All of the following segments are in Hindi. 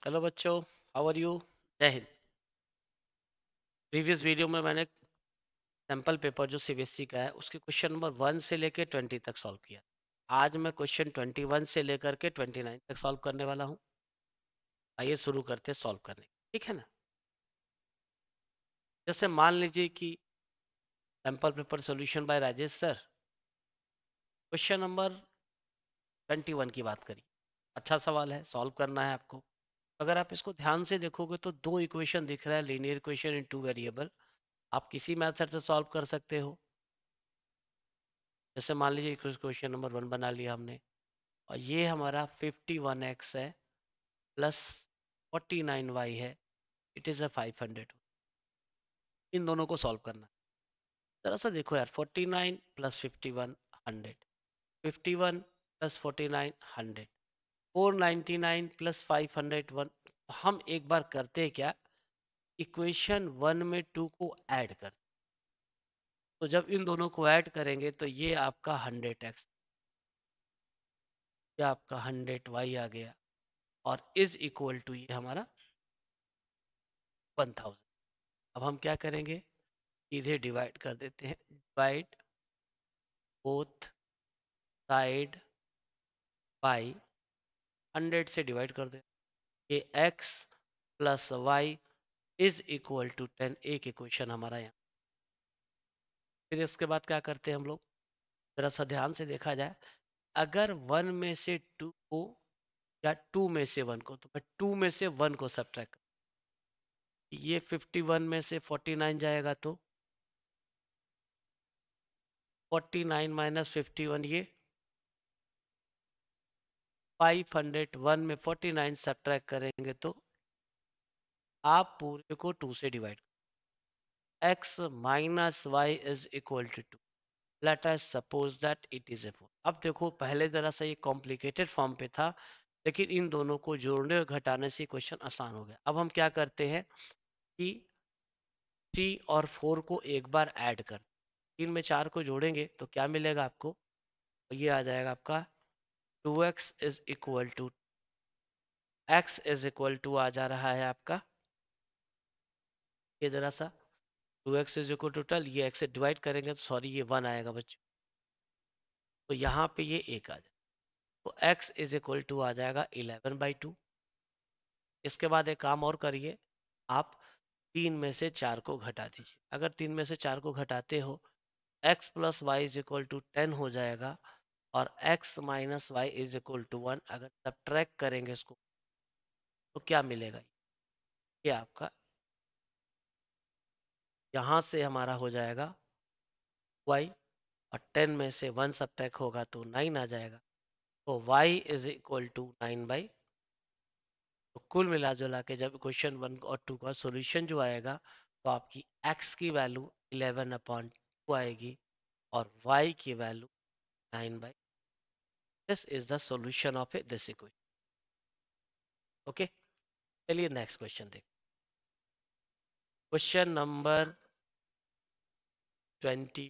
हेलो बच्चों, हाउ आर यू? जय हिंद। प्रीवियस वीडियो में मैंने सैंपल पेपर जो सीबीएसई का है उसके क्वेश्चन नंबर 1 से लेकर 20 तक सॉल्व किया। आज मैं क्वेश्चन 21 से लेकर के 29 तक सॉल्व करने वाला हूँ। आइए शुरू करते हैं सॉल्व करने, ठीक है ना। जैसे मान लीजिए कि sample paper solution bye Rajesh sir, question number 21 की बात करिए। अच्छा सवाल है, सॉल्व करना है आपको। अगर आप इसको ध्यान से देखोगे तो दो इक्वेशन दिख रहा है, linear equation in two variable. आप किसी मेथड से सॉल्व कर सकते हो। जैसे मान लीजिए क्वेश्चन नंबर 1 बना लिया हमने, और ये हमारा 51x है प्लस 49y है, इट इज़ अ 500। इन दोनों को सॉल्व करना है। जरा सा देखो यार, 49 प्लस 51 100, 51 प्लस 49 100, 499 प्लस 501। हम एक बार करते हैं क्या, इक्वेशन 1 में 2 को ऐड कर। तो जब इन दोनों को ऐड करेंगे तो ये आपका 100x, ये आपका 100y आ गया, और इज इक्वल टू ये हमारा 1000। अब हम क्या करेंगे, सीधे डिवाइड कर देते हैं। डिवाइड बोथ साइड बाई 100 से डिवाइड कर दे। ये x plus y is equal to 10, एक इक्वेशन हमारा यहाँ। फिर इसके बाद क्या करते हैं हम लोग, जरा सा ध्यान से देखा जाए। अगर 1 में से 2 को या 2 में से 1 को, तो मैं 2 में से 1 को सब्ट्रैक्ट, ये 51 में से 49 जाएगा तो 49 माइनस 51, ये 501 में 49 सब्ट्रैक्ट करेंगे तो आप पूरे को 2 से divide. x minus y is equal to 2। Let us suppose that it is a 4। अब देखो, पहले जरा सा ये कॉम्प्लिकेटेड फॉर्म पे था, लेकिन इन दोनों को जोड़ने और घटाने से क्वेश्चन आसान हो गया। अब हम क्या करते हैं कि 3 और 4 को एक बार ऐड कर, 3 में 4 को जोड़ेंगे तो क्या मिलेगा आपको, ये आ जाएगा आपका 2x is equal to, x is equal to आ जा रहा है आपका, ये जरा सा 2x इज इक्वल टू टल, ये x से डिवाइड करेंगे तो सॉरी ये 1 आएगा बच्चों, तो यहाँ पे ये 1 आ जाएगा। तो x इज इक्वल टू आ जाएगा 11/2। इसके बाद एक काम और करिए, आप 3 में से 4 को घटा दीजिए। अगर 3 में से 4 को घटाते हो, x plus y is equal to 10 हो जाएगा, और x minus y is equal to 1। अगर सब्ट्रैक्ट करेंगे इसको तो क्या मिलेगा, ये आपका यहाँ से हमारा हो जाएगा y, और 10 में से 1 सब्ट्रैक्ट होगा तो 9 आ जाएगा। तो y इज इक्वल टू 9/। तो कुल मिला जुला के जब क्वेश्चन 1 और 2 का सॉल्यूशन जो आएगा, तो आपकी x की वैल्यू 11/2 आएगी, और y की value 9/। This is the solution of this equation. Okay, चलिए नेक्स्ट क्वेश्चन देखते। क्वेश्चन नंबर 20,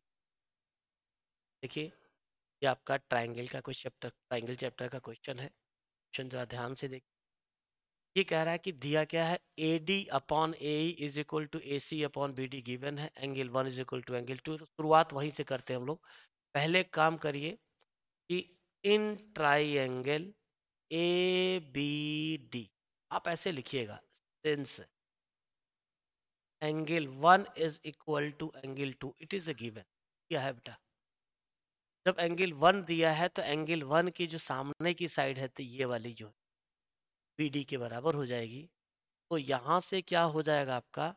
देखिए, ये आपका ट्राइंगल का कुछ चैप्टर, ट्राइंगल चैप्टर का क्वेश्चन है। क्वेश्चन जरा ध्यान से देखिए। ये कह रहा है कि दिया क्या है, A D upon A is equal to A C upon B D given है, angle 1 is equal to angle 2। शुरुआत वहीं से करते हैं हम लोग। पहले काम करिए कि in triangle A B D, आप ऐसे लिखिएगा, since angle 1 is equal to angle 2, it is a given. क्या है बेटा, जब एंगल 1 दिया है तो एंगल 1 की जो सामने की साइड है, तो ये वाली जो बी डी के बराबर हो जाएगी। तो यहां से क्या हो जाएगा आपका,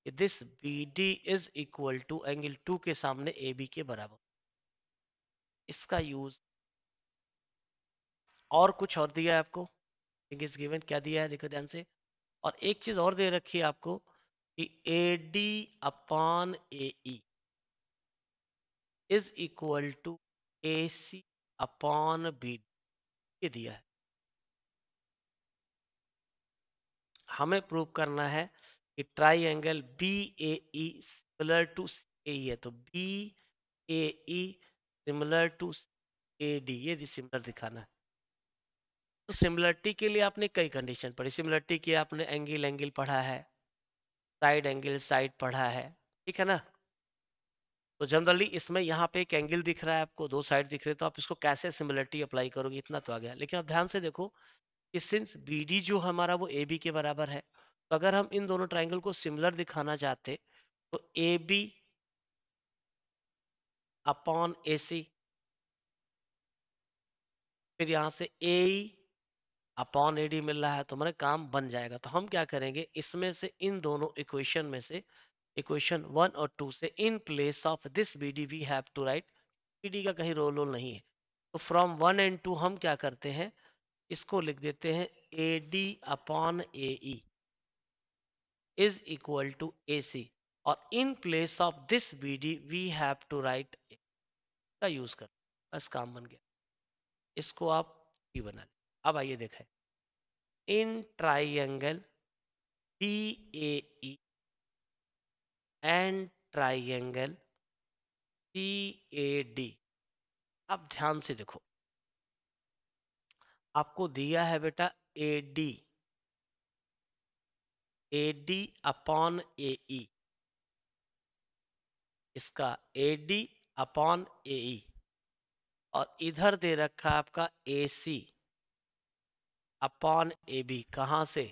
this B D is equal to angle 2 के सामने ए बी के बराबर। इसका यूज, और कुछ और दिया है आपको, इज गिवन क्या दिया है, देखो ध्यान से। और एक चीज और दे रखी है आपको कि A D upon A E is equal to A C upon B D, ये दिया है। हमें प्रूव करना है कि triangle B A E similar to A है, तो B A E similar to A D, ये सिमिलर दिखाना है। तो सिमिलरिटी के लिए आपने कई कंडीशन पढ़ी, सिमिलरिटी के आपने एंगल एंगल पढ़ा है, साइड एंगल साइड पढ़ा है, ठीक है ना। तो जनरली इसमें यहाँ पे एक एंगल दिख रहा है आपको, दो साइड दिख रहे हैं, तो आप इसको कैसे सिमिलरिटी अप्लाई करोगे, इतना तो आ गया। लेकिन आप ध्यान से देखो कि सिंस BD जो हमारा वो AB के बराबर है, तो अगर हम इन दोनों ट्राइंगल को सिमिलर दिखाना चाहते तो AB अपॉन AC, फिर यहाँ से AE अपॉन AD मिल रहा है, तो हमारा काम बन जाएगा। तो हम क्या करेंगे, इसमें से इन दोनों इक्वेशन में से इक्वेशन 1 और 2 से in place of this BD we have to write, BD का कहीं रोल नहीं है, तो फ्रॉम 1 एंड 2 हम क्या करते हैं, इसको लिख देते हैं AD upon AE is equal to AC, और in place of this BD we have to write का यूज कर, बस काम बन गया। इसको आप भी बना लें। अब आइए देखें, in triangle BAE and triangle CAD, अब ध्यान से देखो, आपको दिया है बेटा AD, AD अपॉन AE, इसका AD अपॉन AE, और इधर दे रखा है आपका AC अपॉन AB, कहां से,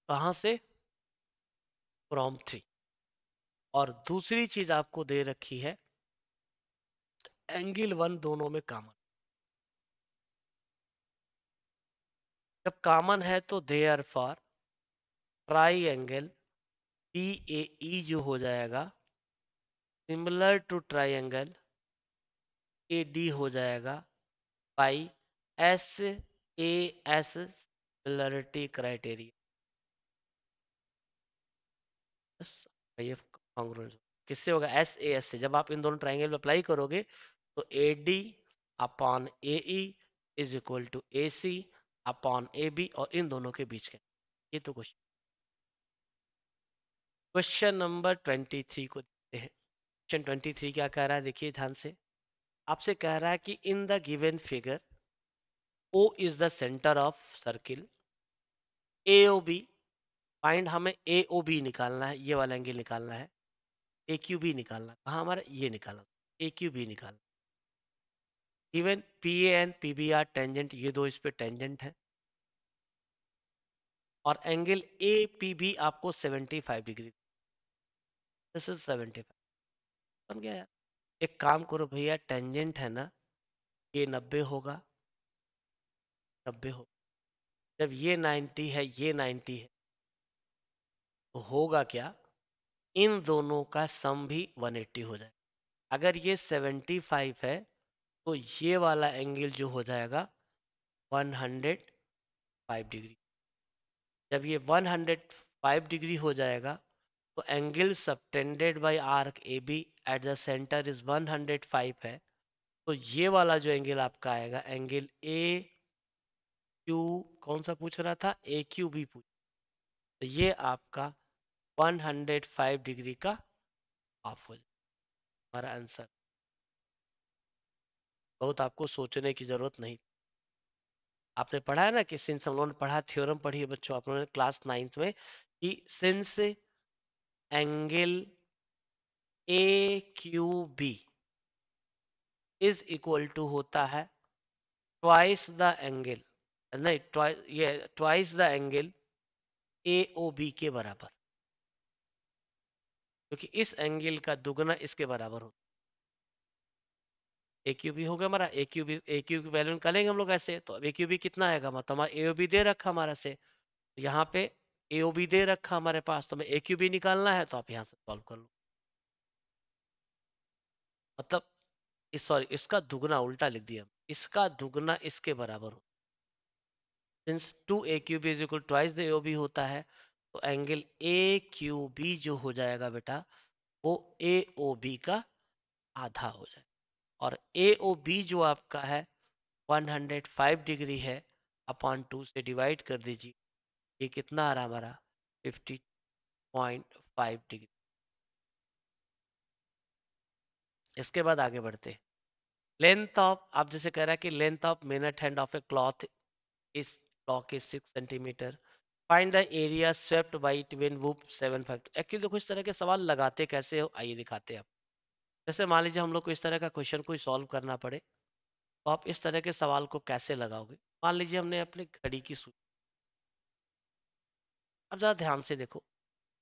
कहां से, फ्रॉम 3। और दूसरी चीज आपको दे रखी है एंगल 1 दोनों में कॉमन, जब कॉमन है तो देयर फॉर ट्राइंगल BAE जो हो जाएगा सिमिलर टू ट्राइंगल AD हो जाएगा बाई SAS सिमिलरिटी क्राइटेरिया। बस ये कॉन्ग्रुएंट किससे होगा, SAS से। जब आप इन दोनों ट्राइंगल में अप्लाई करोगे तो AD upon AE is equal to AC upon AB, और इन दोनों के बीच के, ये तो क्वेश्चन। क्वेश्चन नंबर 23 को देखते हैं। क्वेश्चन 23 क्या कह रहा है, देखिए ध्यान से। आपसे कह रहा है कि in the given figure O is the centre of circle AOB, find, हमें AOB निकालना है, ये वाला एंगल निकालना है, AQB निकालना, कहाँ हमारा ये निकालना, AQB निकालना। Given PA and PB are tangent, ये दो इस पे टेंजेंट है, और एंगल APB आपको 75 डिग्री, दिस इज 75, समझ गया यार। एक काम करो भैया, टेंजेंट है ना, ये 90 होगा, 90 हो, जब ये 90 है, ये 90 है, तो होगा क्या, इन दोनों का सम भी 180 हो जाए। अगर ये 75 है तो ये वाला एंगल जो हो जाएगा 105 डिग्री। जब ये 105 डिग्री हो जाएगा तो angle subtended bye arc AB at the centre is 105 है, तो ये वाला जो एंगल आपका आएगा, एंगल AQ, कौन सा पूछ रहा था, AQB पूछ, तो ये आपका 105 डिग्री का हाफ हो जाए, हमारा आंसर। बहुत आपको सोचने की जरूरत नहीं, आपने पढ़ा है ना कि सिंस, हम लोगों ने पढ़ा, थ्योरम पढ़ी है बच्चों आप लोगों ने क्लास 9th में, कि since angle AQB is equal to होता है ट्वाइस द एंगल, नहीं ये ट्वाइस द एंगल AOB के बराबर, क्योंकि इस एंगल का दुगना इसके बराबर होता है। AQB हो गया हमारा, AQB वैल्यू निकालेंगे हम लोग ऐसे, तो अब AQB कितना आएगा, मतलब हमारा AOB दे रखा हमारा से, यहाँ पे AOB दे रखा हमारे पास, तो हमें AQB निकालना है, तो आप यहाँ से सॉल्व कर लो। मतलब इस, सॉरी, इसका दुगना उल्टा लिख दिया, इसका दुगना इसके बराबर हो, since 2AQB is equal twice the AOB होता है, तो एंगल AQB जो हो जाएगा बेटा, वो AOB का आधा हो जाए, और AOB जो आपका है 105 डिग्री है, अपॉन 2 से डिवाइड कर दीजिए, ये कितना आ रहा हमारा 50.5 डिग्री। इसके बाद आगे बढ़ते हैं। लेंथ ऑफ, आप जैसे कह रहा है कि length of minute hand of a cloth इस clock is 6 centimetre, find the area swept by ट्विन वूप 7 5। एक्चुअली देखो इस तरह के सवाल लगाते कैसे हो, आइए दिखाते हैं आप। जैसे मान लीजिए हम लोग को इस तरह का क्वेश्चन कोई सॉल्व करना पड़े, तो आप इस तरह के सवाल को कैसे लगाओगे। मान लीजिए हमने अपनी घड़ी की सुई, अब जरा ध्यान से देखो,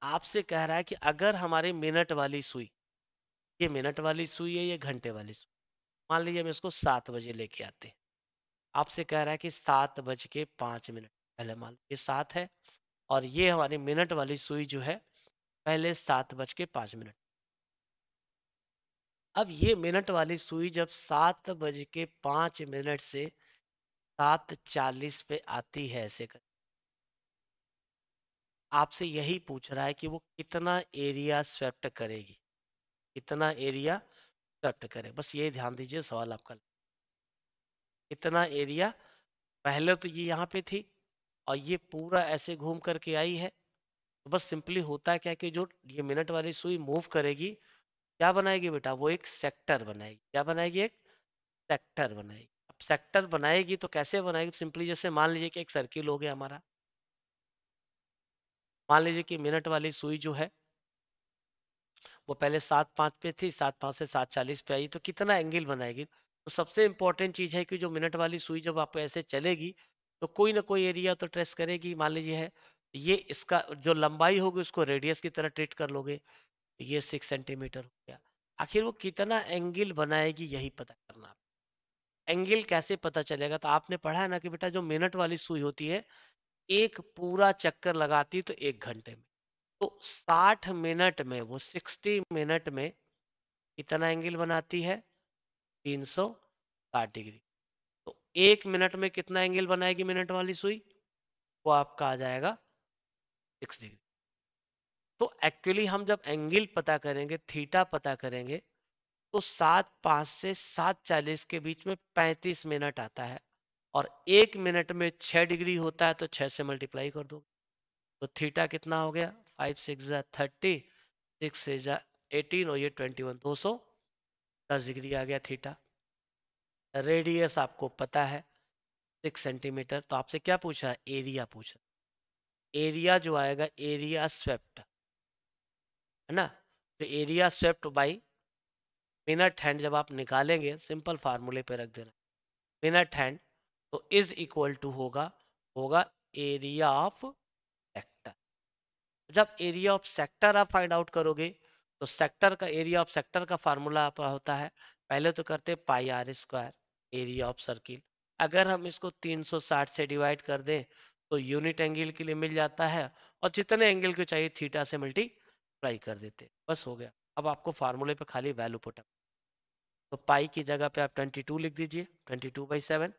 आपसे कह रहा है कि अगर हमारी मिनट वाली सुई, ये मिनट वाली सुई है, ये घंटे वाली सुई, मान लीजिए हम इसको 7 बजे लेके आते हैं। आपसे कह रहा है कि 7 बज के 5 मिनट, पहले मान लो ये 7 है, और ये हमारी मिनट वाली सुई जो है पहले 7 बज के 5 मिनट। अब ये मिनट वाली सुई जब 7 बज के 5 मिनट से 7:40 पे आती है, ऐसे कर, आपसे यही पूछ रहा है कि वो कितना एरिया स्वेप्ट करेगी, कितना एरिया स्वेप्ट करे। बस ये ध्यान दीजिए सवाल आपका, कितना एरिया। पहले तो ये यहाँ पे थी और ये पूरा ऐसे घूम करके आई है, तो बस सिंपली होता है क्या कि जो ये मिनट वाली सुई मूव करेगी, क्या बनाएगी बेटा, वो एक सेक्टर बनाएगी। क्या बनाएगी, एक सेक्टर बनाएगी। अब सेक्टर बनाएगी तो कैसे बनाएगी, सिंपली जैसे मान लीजिए कि एक सर्किल हो गया हमारा, मान लीजिए कि मिनट वाली सुई जो है वो पहले 7:05 पे थी, 7:05 से 7:40 पे आई, तो कितना एंगल बनाएगी। तो सबसे इंपॉर्टेंट चीज है कि जो मिनट वाली सुई जब आप ऐसे चलेगी तो कोई ना कोई एरिया तो ट्रेस करेगी। मान लीजिए है ये, इसका जो लंबाई होगी उसको रेडियस की तरह ट्रीट कर लोगे, ये 6 सेंटीमीटर हो गया। आखिर वो कितना एंगल बनाएगी यही पता करना। एंगल कैसे पता चलेगा, तो आपने पढ़ा है ना कि बेटा जो मिनट वाली सुई होती है एक पूरा चक्कर लगाती है तो 1 घंटे में, तो 60 मिनट में, वो 60 मिनट में कितना एंगल बनाती है, 360 डिग्री। तो 1 मिनट में कितना एंगल बनाएगी मिनट वाली सुई, वो आपका आ जाएगा 6 डिग्री। तो एक्चुअली हम जब एंगल पता करेंगे, थीटा पता करेंगे, तो 7:05 से 7:40 के बीच में 35 मिनट आता है, और 1 मिनट में 6 डिग्री होता है, तो 6 से मल्टीप्लाई कर दो, तो थीटा कितना हो गया, 5 6 30, 6 से 18, और ये 21, 210 डिग्री आ गया थीटा। रेडियस आपको पता है 6 सेंटीमीटर, तो आपसे क्या पूछा है, एरिया पूछा। एरिया जो आएगा एरिया स्वेप्ट, है ना, तो area swept by minute hand जब आप निकालेंगे, सिंपल फार्मूले पे रख देना, मिनट हैंड, तो इज इक्वल टू होगा, होगा एरिया ऑफ सेक्टर। जब एरिया ऑफ सेक्टर आप फाइंड आउट करोगे, तो सेक्टर का एरिया ऑफ सेक्टर का फार्मूला आपका होता है, पहले तो करते pi r square area of circle. अगर हम इसको 360 से डिवाइड कर दें तो यूनिट एंगल के लिए मिल जाता है, और जितने एंगल को चाहिए थीटा से मल्टीप्लाई कर देते, बस हो गया। अब आपको फार्मूले पे खाली वैल्यू पुट, तो पाई की जगह पे आप 22 लिख दीजिए, 22/7।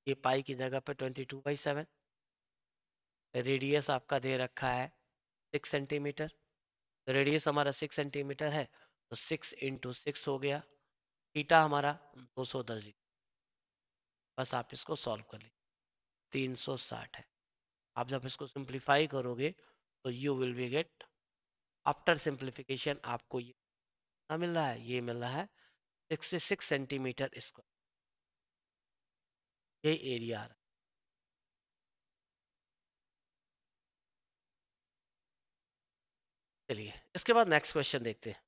ये पाई की जगह पे 22/7। रेडियस आपका दे रखा है 6 सेंटीमीटर, रेडियस हमारा 6 सेंटीमीटर है, तो 6 × 6 हो गया। थीटा हमारा 210 डिग्री। बस आप इसको सॉल्व कर लीजिए, 360 है। आप जब इसको सिंप्लीफाई करोगे तो you will be get, after simplification आपको ये मिल रहा है, ये मिल रहा है 66 सेंटीमीटर स्क्वायर, ये एरिया आ रहा है। चलिए इसके बाद नेक्स्ट क्वेश्चन देखते हैं।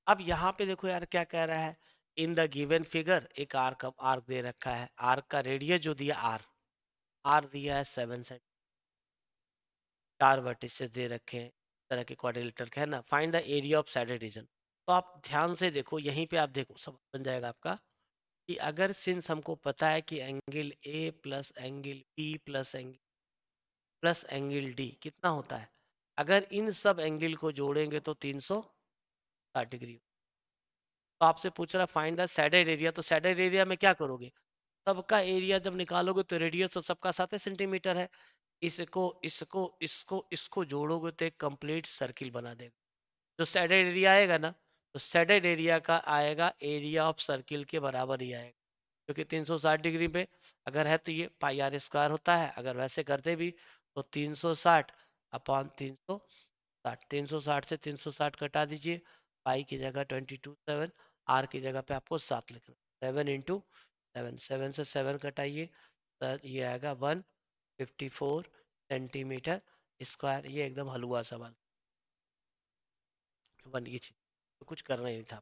अब यहाँ पे देखो यार क्या कह रहा है, इन द गिवन फिगर एक आर्क, आर्क दे रखा है, आर्क का रेडियस जो दिया आर, आर दिया है 7 सेंटीमीटर, 4 वर्टिसेस दे रखे हैं, इस तरह के क्वाड्रिलेटरल का है ना, find the area of shaded region. तो आप ध्यान से देखो, यहीं पे आप देखो सब बन जाएगा आपका, कि अगर सिंस हमको पता है कि angle A plus angle B plus angle D कितना होता है, अगर इन सब एंगल को जोड़ेंगे तो 360 डिग्री। तो आपसे पूछ रहा फाइंड द सैडेड एरिया, तो सैडेड एरिया में क्या करोगे, सबका एरिया जब निकालोगे तो रेडियस तो सबका 7 सेंटीमीटर है, इसको इसको इसको इसको जोड़ोगे तो एक कंप्लीट सर्किल बना देगा। जो सैडेड एरिया आएगा ना, तो सैडेड एरिया का आएगा एरिया ऑफ सर्किल के बराबर ही आएगा, क्योंकि 360 डिग्री पे अगर है तो ये पाई आर स्क्वायर होता है, अगर वैसे करते भी तो 360 अपॉन 360, 360 से 360 कटा दीजिए, पाई की जगह 22/7, आर की जगह पे आपको 7 लिखना, 7 × 7, 7 से 7 घटाइए तो ये आएगा 154 सेंटीमीटर स्क्वायर। ये एकदम हलवा सवाल, वन ये चीज तो कुछ करना ही नहीं था।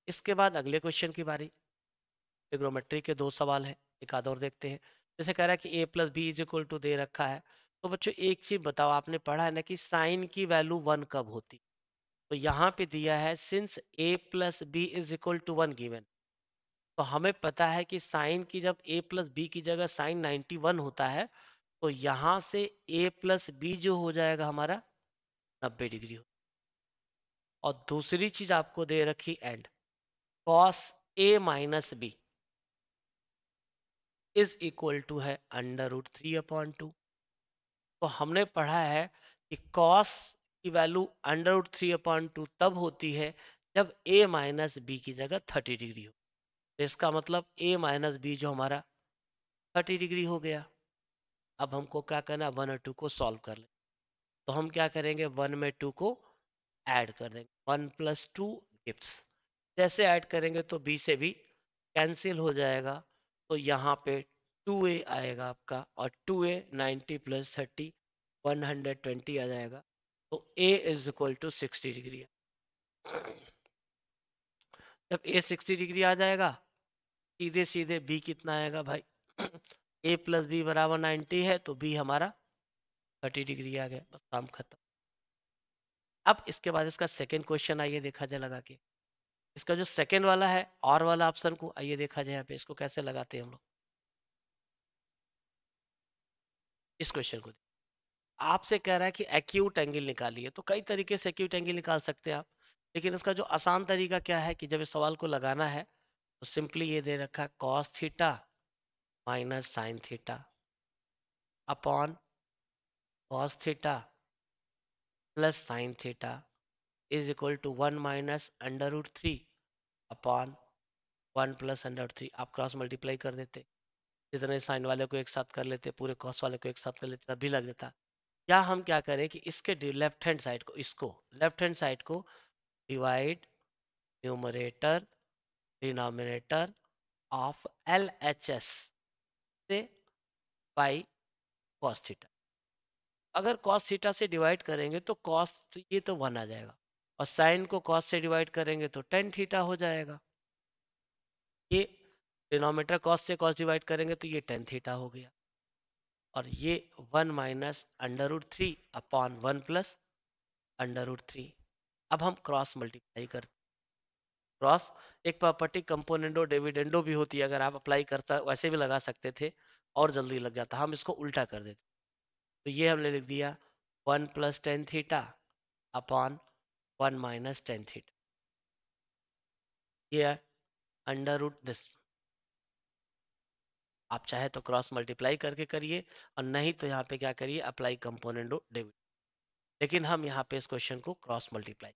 इसके बाद अगले क्वेश्चन की बारी। ट्रिग्नोमेट्री के 2 सवाल है, एक आधा और देखते हैं। जैसे कह रहा है कि a + b = दे रखा है, तो बच्चों एक चीज बताओ, आपने पढ़ा है ना कि साइन की वैल्यू 1 कब होती? तो यहाँ पे दिया है सिंस a + b = 1 गिवन, तो हमें पता है कि साइन की जब a + b की जगह साइन 91 होता है, तो यहाँ से a + b जो हो जाएगा हमारा 90 डिग्री हो। और दूसरी चीज आपको दे रखी एंड cos a - b = है √3/2। तो हमने पढ़ा है कि cos की वैल्यू √3/2 तब होती है जब a - b की जगह 30 डिग्री हो। तो इसका मतलब a - b जो हमारा 30 डिग्री हो गया। अब हमको क्या करना है, 1 और 2 को सॉल्व कर ले। तो हम क्या करेंगे, 1 में 2 को ऐड कर देंगे, 1 + 2 गिव्स। जैसे ऐड करेंगे तो b से b कैंसिल हो जाएगा, तो यहाँ पे 2a आएगा आपका, और 2a 90 + 30 120 आ जाएगा। तो a = 60 डिग्री है। जब a 60 डिग्री आ जाएगा, सीधे सीधे b कितना आएगा भाई, a + b = 90 है, तो b हमारा 30 डिग्री आ गया, बस काम खत्म। अब इसके बाद इसका सेकंड क्वेश्चन आइए देखा जाए लगा के। इसका जो सेकंड वाला है और वाला ऑप्शन को आइए देखा जाए यहाँ पे इसको कैसे लगाते हैं हम लोग। इस क्वेश्चन को आपसे कह रहा है कि एक्यूट एंगल निकालिए, तो कई तरीके से एक्यूट एंगल निकाल सकते हैं आप, लेकिन इसका जो आसान तरीका क्या है कि जब इस सवाल को लगाना है तो सिंपली ये दे रखा है cos theta - sin theta upon cos theta + sin theta = 1 - √3 upon 1 + √3। आप क्रॉस मल्टीप्लाई कर देते, जितने साइन वाले को एक साथ कर लेते, पूरे कॉस वाले को एक साथ कर लेते, तभी लग जाता। या हम क्या करें कि इसके लेफ्ट हैंड साइड को, इसको लेफ्ट हैंड साइड को divide numerator denominator of LHS से बाई cos थीटा। अगर cos थीटा से डिवाइड करेंगे तो cos, ये तो 1 आ जाएगा, और साइन को cos से डिवाइड करेंगे तो tan थीटा हो जाएगा। ये डिनोमिनेटर cos से cos डिवाइड करेंगे तो ये tan थीटा हो गया, और ये 1 - √3 अपॉन 1 + √3। अब हम क्रॉस मल्टीप्लाई करते, क्रॉस एक प्रॉपर्टी कंपोनेंडो डिविडेंडो भी होती है, अगर आप अप्लाई करता वैसे भी लगा सकते थे और जल्दी लग जाता, हम इसको उल्टा कर देते। तो ये हमने लिख दिया 1 + tan theta upon 1 - tan theta, ये √this। आप चाहे तो क्रॉस मल्टीप्लाई करके करिए, और नहीं तो यहाँ पे क्या करिए, अप्लाई कंपोनेंडो डिविडेंडो। लेकिन हम यहाँ पे इस क्वेश्चन को क्रॉस मल्टीप्लाई,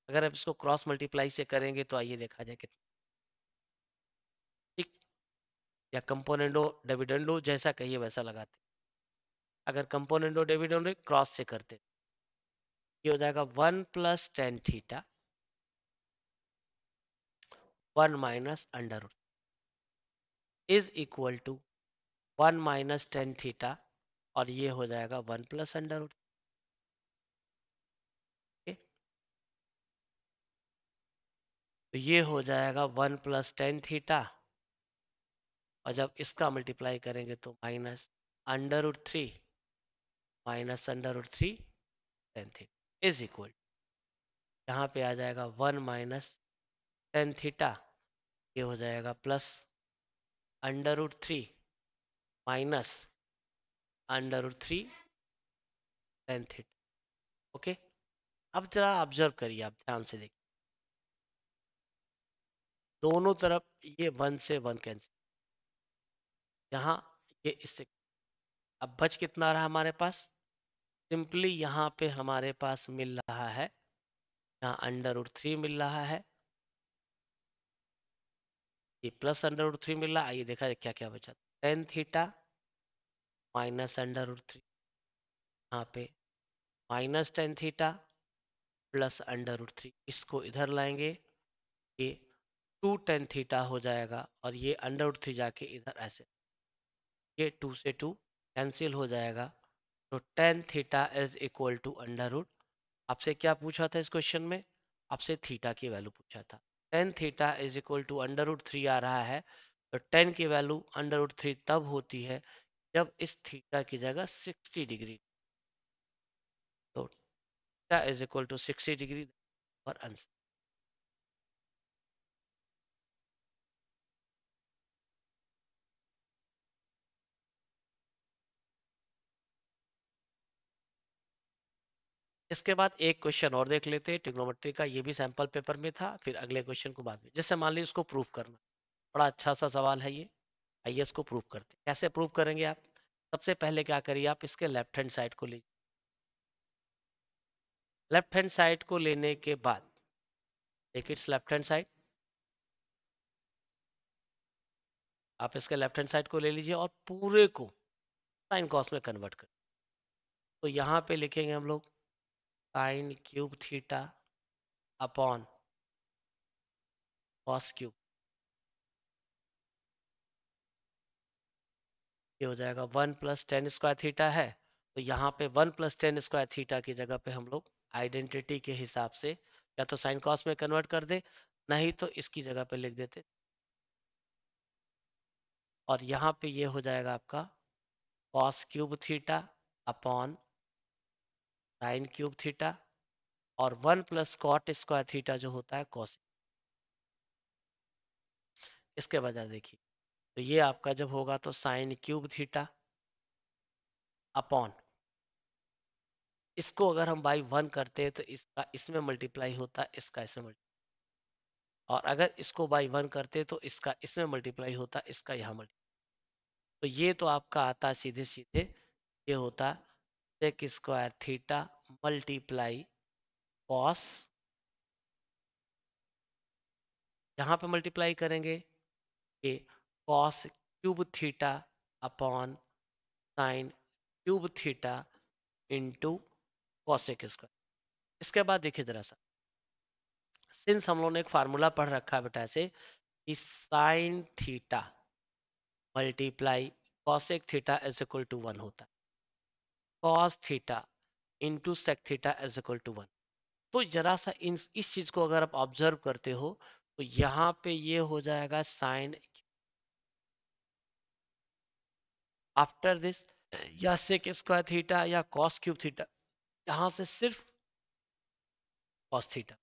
अगर आप इसको क्रॉस मल्टीप्लाई से करेंगे तो आइए देखा जाए कितना, ठीक, या कंपोनेंडो डिविडेंडो जैसा कहिए वैसा लगाते। अगर कंपोनेंडो डिविडेंडो क्रॉस से करते, ये हो जाएगा 1 + tan theta 1 - √, is equal to 1 - tan theta, और ये हो जाएगा 1 + √, तो ये हो जाएगा 1 + tan थीटा, और जब इसका मल्टीप्लाई करेंगे तो -√3 -√3 tan थीटा इज इक्वल, यहाँ पे आ जाएगा 1 - tan थीटा, ये हो जाएगा प्लस √3 -√3 tan थीटा। ओके, अब जरा ऑब्जर्व करिए, आप ध्यान से देखिए, दोनों तरफ ये 1 से 1 कैंसिल, यहाँ ये इससे, अब बच कितना रहा हमारे पास, सिंपली यहाँ पे हमारे पास मिल रहा है, यहाँ √3 मिल रहा है, ये प्लस √3 मिल रहा है। आइए देखा जाए क्या क्या बचा, tan थीटा - √3, यहाँ पे -tan थीटा प्लस √3, इसको इधर लाएंगे, ये 2 tan θ हो जाएगा और ये √3 जाके इधर ऐसे, ये 2 से 2 कैंसिल हो जाएगा। तो tan θ इज इक्वल टू √ आपसे क्या पूछा था इस क्वेश्चन में, आपसे थीटा की वैल्यू पूछा था। tan θ इज इक्वल टू √3 आ रहा है, तो tan की वैल्यू √3 तब होती है जब इस थीटा की जगह 60 डिग्री, तो theta is equal to 60 degree और आंसर। इसके बाद एक क्वेश्चन और देख लेते हैं ट्रिग्नोमेट्री का, ये भी सैंपल पेपर में था, फिर अगले क्वेश्चन को बाद में, जैसे मान लीजिए इसको प्रूफ करना, बड़ा अच्छा सा सवाल है ये। आइए इसको प्रूफ करते हैं। कैसे प्रूफ करेंगे आप, सबसे पहले क्या करिए, आप इसके लेफ्ट हैंड साइड को लीजिए। लेफ्ट हैंड साइड को लेने के बाद, take its left hand side, आप इसके लेफ्ट हैंड साइड को ले लीजिए और पूरे को साइन कॉस में कन्वर्ट कर, तो यहाँ पे लिखेंगे हम लोग sin³ अपॉन cos³, ये हो जाएगा 1 + tan² है, तो यहाँ पे 1 + tan² की जगह पे हम लोग आइडेंटिटी के हिसाब से या तो साइन कॉस में कन्वर्ट कर दे, नहीं तो इसकी जगह पे लिख देते, और यहाँ पे ये हो जाएगा आपका cos³ अपॉन sin³ और 1 + cot² जो होता है cos। इसके बजाय देखिए, तो ये आपका जब होगा तो sin³ अपॉन, इसको अगर हम बाई 1 करते हैं तो इसका इसमें मल्टीप्लाई होता है, इसका इसमें मल्टीप्लाई, और अगर इसको बाई 1 करते हैं तो इसका इसमें मल्टीप्लाई होता है, इसका यहाँ मल्टीप्लाई, तो ये तो आपका आता है सीधे सीधे, ये होता sec² मल्टीप्लाई कॉस, यहाँ पे मल्टीप्लाई करेंगे ये cos³ upon sin³ into cos²। इसके बाद देखिए जरा सा, सिंस हम लोगों ने एक फार्मूला पढ़ रखा है बेटा ऐसे कि sin θ multiply cos⁡θ is equal to 1 होता है, cos⁡θ into sec⁡θ is equal to 1। तो जरा सा इस चीज को अगर आप ऑब्जर्व करते हो तो यहाँ पे ये हो जाएगा साइन, आफ्टर दिस या sec² या cos³, यहाँ से सिर्फ cos²,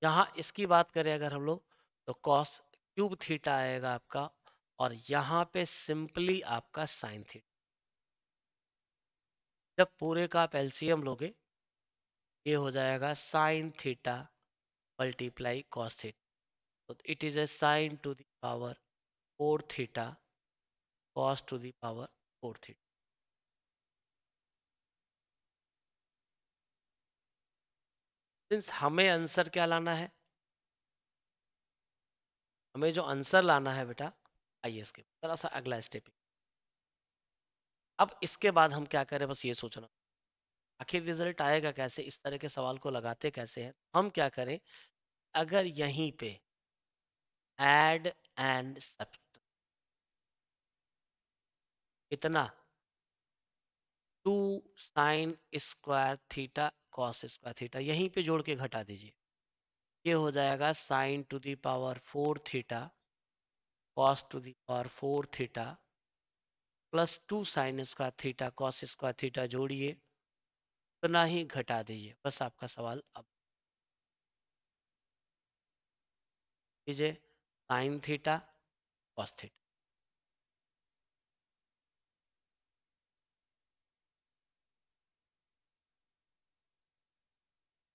यहाँ इसकी बात करें अगर हम लोग तो cos³ आएगा आपका, और यहाँ पे सिंपली आपका sin²। जब पूरे का आप एलसीएम लोगे, ये हो जाएगा sin² मल्टीप्लाई cos², तो it is a sin to the power 4θ cos to the power 4θ। Since हमें आंसर क्या लाना है, हमें जो आंसर लाना है बेटा, आइए इसके थोड़ा सा अगला स्टेप। अब इसके बाद हम क्या करें, बस ये सोचना आखिर रिजल्ट आएगा कैसे, इस तरह के सवाल को लगाते कैसे हैं। हम क्या करें, अगर यहीं पे ऐड एंड सब्ट्रैक्ट, कितना 2 sin² cos², यहीं पे जोड़ के घटा दीजिए, ये हो जाएगा sin to the power 4θ cos to the power 4θ plus 2 sin² cos², जोड़िए उतना ही घटा दीजिए, बस आपका सवाल अब कीजिए sin⁡θ cos²।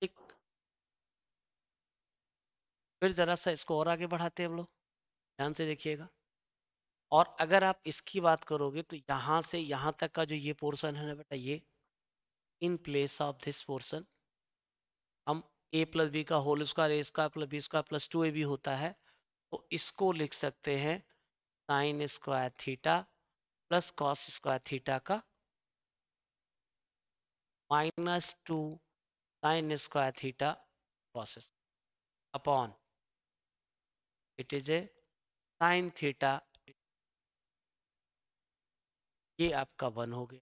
ठीक, फिर जरा सा इसको और आगे बढ़ाते हैं हम लोग, ध्यान से देखिएगा। और अगर आप इसकी बात करोगे तो यहाँ से यहाँ तक का जो ये पोर्शन है ना बेटा, ये इन प्लेस ऑफ दिस पोर्शन हम a+b का whole square a² + b² + 2ab होता है, तो इसको लिख सकते हैं sin² प्लस cos² का -2 sine square theta cos upon it is A sine theta, ये आपका 1 हो गया,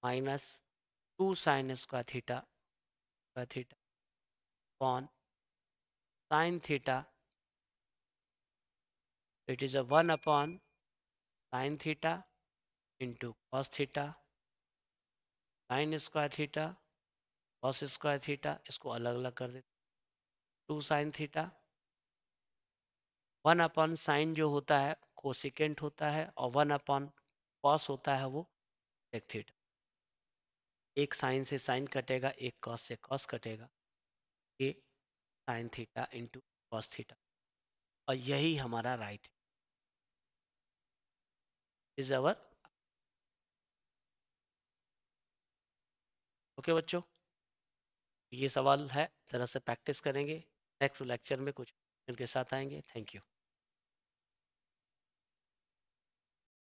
minus 2 sine square theta upon sine theta, it is a 1 upon sine theta into cos theta, sine square theta cos square theta, इसको अलग अलग कर देते, 2 साइन थीटा, 1 अपॉन साइन जो होता है कोसिकेंट होता है, और 1 अपॉन कॉस होता है वो सेक थीटा। एक साइन से साइन कटेगा, एक कॉस से कॉस कटेगा, ये sine theta into cos theta, और यही हमारा राइट इज अवर। ओके बच्चों, ये सवाल है, जरा से प्रैक्टिस करेंगे, नेक्स्ट लेक्चर में कुछ के साथ आएंगे। Thank you.